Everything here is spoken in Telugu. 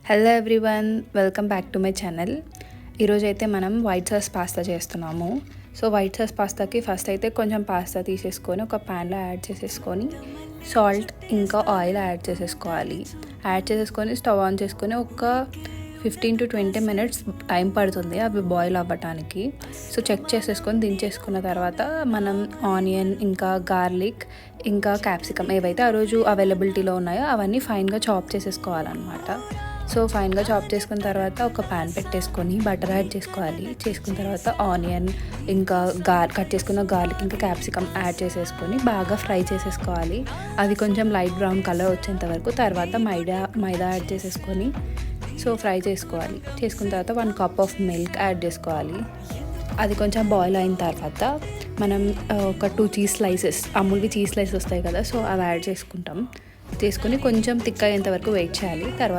Hello everyone, welcome back to my channel. ఈరోజు అయితే మనం వైట్ సాస్ పాస్తా చేస్తున్నాము. సో వైట్ సాస్ పాస్తాకి ఫస్ట్ అయితే కొంచెం పాస్తా తీసేసుకొని ఒక ప్యాన్లో యాడ్ చేసేసుకొని సాల్ట్ ఇంకా ఆయిల్ యాడ్ చేసేసుకోవాలి. యాడ్ చేసేసుకొని స్టవ్ ఆన్ చేసుకొని ఒక 15 to 20 minutes టైం పడుతుంది అవి బాయిల్ అవ్వటానికి. సో చెక్ చేసేసుకొని దించేసుకున్న తర్వాత మనం ఆనియన్ ఇంకా గార్లిక్ ఇంకా క్యాప్సికమ్ ఏవైతే ఆ రోజు అవైలబిలిటీలో ఉన్నాయో అవన్నీ ఫైన్గా చాప్ చేసేసుకోవాలన్నమాట. సో ఫైన్గా చాప్ చేసుకున్న తర్వాత ఒక ప్యాన్ పెట్టేసుకొని బటర్ యాడ్ చేసుకోవాలి. చేసుకున్న తర్వాత ఆనియన్ ఇంకా కట్ చేసుకున్న గార్లిక్ ఇంకా క్యాప్సికమ్ యాడ్ చేసేసుకొని బాగా ఫ్రై చేసేసుకోవాలి. అది కొంచెం లైట్ బ్రౌన్ కలర్ వచ్చేంత వరకు. తర్వాత మైదా యాడ్ చేసేసుకొని సో ఫ్రై చేసుకోవాలి. చేసుకున్న తర్వాత 1 cup ఆఫ్ మిల్క్ యాడ్ చేసుకోవాలి. అది కొంచెం బాయిల్ అయిన తర్వాత మనం ఒక 2 చీజ్ స్లైసెస్, అమూల్వి చీజ్ స్లైసెస్ వస్తాయి కదా, సో అవి యాడ్ చేసుకుంటాం. చేసుకుని కొంచెం థిక్ అయ్యేంత వరకు వెయిట్ చేయాలి. తర్వాత